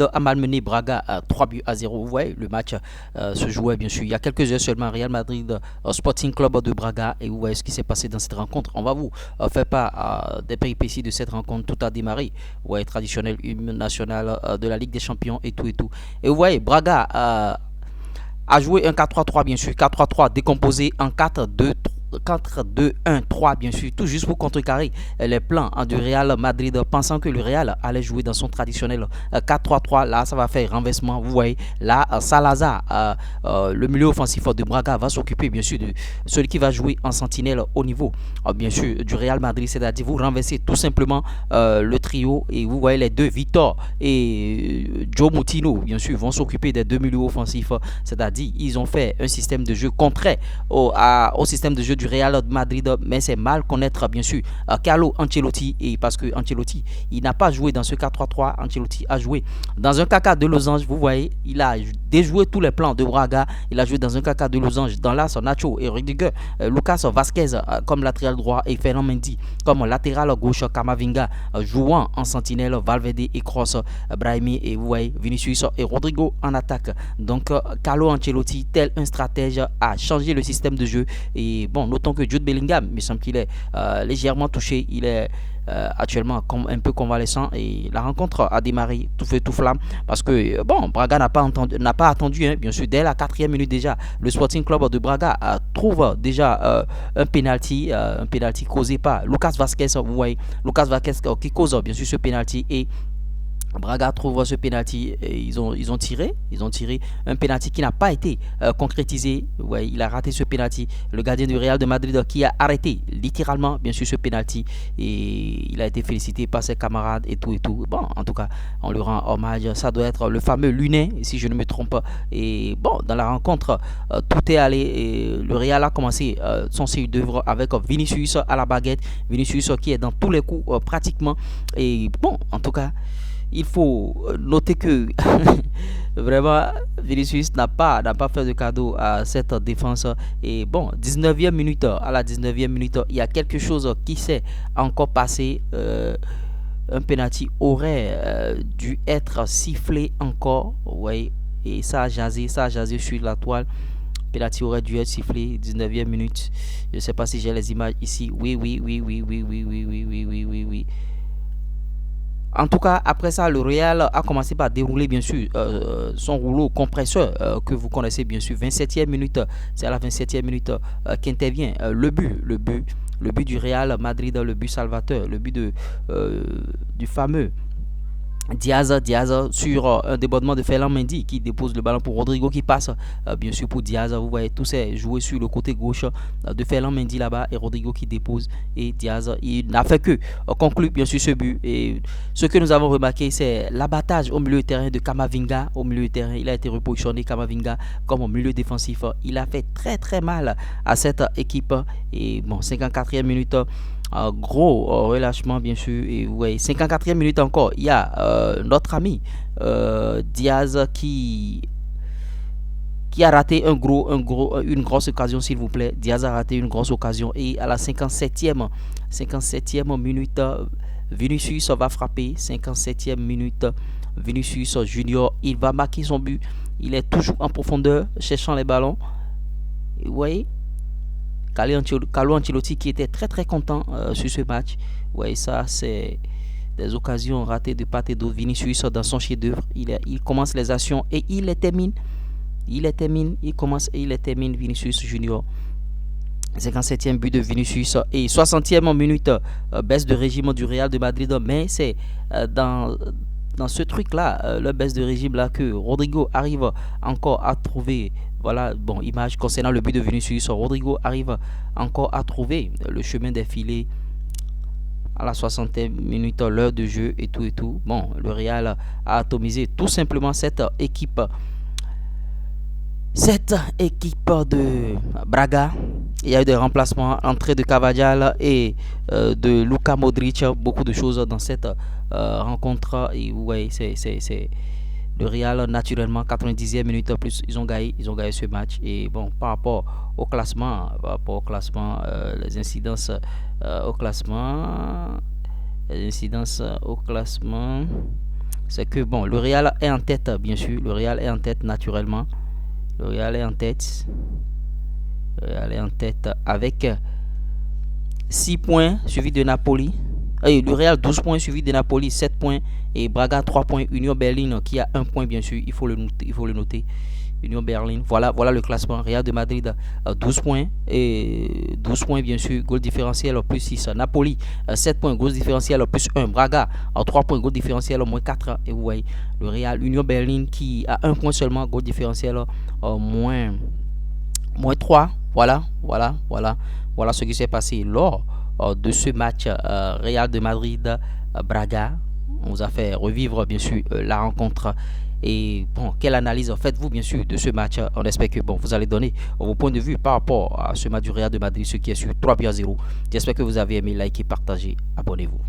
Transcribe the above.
a malmené Braga à 3 buts à 0. Vous voyez, le match se jouait bien sûr il y a quelques heures seulement. Real Madrid Sporting Club de Braga. Et vous voyez ce qui s'est passé dans cette rencontre. On va vous faire part des péripéties de cette rencontre. Tout a démarré. Vous voyez, traditionnel hymne national de la Ligue des Champions et tout et tout. Et vous voyez, Braga a joué un 4-3-3 bien sûr. 4-3-3 décomposé en 4-2-3. 4-2-1-3 bien sûr, tout juste pour contrecarrer les plans du Real Madrid, pensant que le Real allait jouer dans son traditionnel 4-3-3. Là ça va faire renversement. Vous voyez là, Salazar, le milieu offensif de Braga, va s'occuper bien sûr de celui qui va jouer en sentinelle au niveau bien sûr du Real Madrid, c'est-à-dire vous renversez tout simplement le trio. Et vous voyez les deux, Victor et Joe Moutinho bien sûr, vont s'occuper des deux milieux offensifs, c'est-à-dire ils ont fait un système de jeu contraire au système de jeu du Real Madrid, mais c'est mal connaître bien sûr Carlo Ancelotti. Et parce que Ancelotti, il n'a pas joué dans ce 4-3-3. Ancelotti a joué dans un caca de losange. Vous voyez, il a déjoué tous les plans de Braga. Il a joué dans un caca de losange dans l'as Nacho et Rudiger, Lucas Vasquez comme latéral droit et Fernand Mendy comme latéral gauche, Camavinga jouant en sentinelle, Valverde et Kroos, Brahimi et vous voyez Vinicius et Rodrigo en attaque. Donc Carlo Ancelotti, tel un stratège, a changé le système de jeu. Et bon, notons que Jude Bellingham, il me semble qu'il est légèrement touché. Il est actuellement un peu convalescent. Et la rencontre a démarré tout feu tout flamme. Parce que, bon, Braga n'a pas attendu, hein, bien sûr. Dès la 4e minute déjà, le Sporting Club de Braga trouve déjà un penalty causé par Lucas Vasquez. Vous voyez, Lucas Vasquez qui cause bien sûr ce penalty. Et Braga trouve ce penalty et ils ont tiré un penalty qui n'a pas été concrétisé. Ouais, il a raté ce penalty. Le gardien du Real de Madrid qui a arrêté littéralement bien sûr ce penalty, et il a été félicité par ses camarades et tout et tout. Bon, en tout cas, on lui rend hommage. Ça doit être le fameux Lunet, si je ne me trompe pas. Et bon, dans la rencontre, tout est allé. Et le Real a commencé son série d'œuvre avec Vinicius à la baguette. Vinicius qui est dans tous les coups pratiquement. Et bon, en tout cas, il faut noter que vraiment Vinicius n'a pas fait de cadeau à cette défense. Et bon, 19e minute, à la 19e minute, il y a quelque chose qui s'est encore passé. Un penalty aurait dû être sifflé encore. Ouais, et ça a jasé sur la toile. Penalty aurait dû être sifflé, 19e minute. Je ne sais pas si j'ai les images ici. Oui, oui, oui, oui, oui, oui, oui, oui, oui, oui, oui, oui. En tout cas, après ça, le Real a commencé par dérouler, bien sûr, son rouleau compresseur que vous connaissez, bien sûr. 27e minute, c'est à la 27e minute qu'intervient le but du Real Madrid, le but salvateur, le but du fameux Diaz sur un débordement de Ferland Mendy qui dépose le ballon pour Rodrigo qui passe bien sûr pour Diaz. Vous voyez tout c'est joué sur le côté gauche de Ferland Mendy là-bas, et Rodrigo qui dépose, et Diaz il n'a fait que conclure bien sûr ce but. Et ce que nous avons remarqué, c'est l'abattage au milieu de terrain de Camavinga. Au milieu de terrain, il a été repositionné Camavinga comme au milieu défensif. Il a fait très très mal à cette équipe. Et bon, 54e minute, gros relâchement bien sûr. Et ouais, 54e minute encore, il y a notre ami Diaz qui a raté une grosse occasion, s'il vous plaît. Diaz a raté une grosse occasion. Et à la 57e minute, Vinicius va frapper. 57e minute, Vinicius Junior, il va marquer son but. Il est toujours en profondeur, cherchant les ballons. Et vous voyez, Carlo Ancelotti qui était très très content sur ce match. Ouais, ça c'est des occasions ratées de part et d'autre. Vinicius dans son chef-d'œuvre, il commence les actions et il les termine. Il commence et il les termine, Vinicius Junior. 57e but de Vinicius. Et 60e minute, baisse de régime du Real de Madrid. Mais c'est dans ce truc-là, le baisse de régime là, que Rodrigo arrive encore à trouver. Voilà, bon, image concernant le but de Vinicius. Rodrigo arrive encore à trouver le chemin des filets à la 60e minute, l'heure de jeu et tout et tout. Bon, le Real a atomisé tout simplement cette équipe de Braga. Il y a eu des remplacements, entrée de Cavajal et de Luka Modric, beaucoup de choses dans cette rencontre. Et ouais, c'est le Real naturellement 90e minute plus ils ont gagné ce match. Et bon, par rapport au classement, les incidences au classement, c'est que bon, le Real est en tête, bien sûr. Le Real est en tête naturellement. Le Real est en tête. Le Real est en tête avec 6 points, suivi de Napoli. Et le Real 12 points, suivi de Napoli 7 points. Et Braga 3 points. Union Berlin qui a 1 point, bien sûr. Il faut le noter. Union Berlin. Voilà le classement. Real de Madrid 12 points. Et 12 points, bien sûr. Goal différentiel plus 6. Napoli 7 points. Goal différentiel plus 1. Braga 3 points. Goal différentiel moins 4. Et vous voyez le Real. Union Berlin qui a 1 point seulement. Goal différentiel moins 3. Voilà ce qui s'est passé lors de ce match Real de Madrid-Braga. On vous a fait revivre, bien sûr, la rencontre. Et bon, quelle analyse faites-vous, bien sûr, de ce match? On espère que bon, vous allez donner vos points de vue par rapport à ce match du Real de Madrid, ce qui est sur 3 buts à 0. J'espère que vous avez aimé, likez, partagez, abonnez-vous.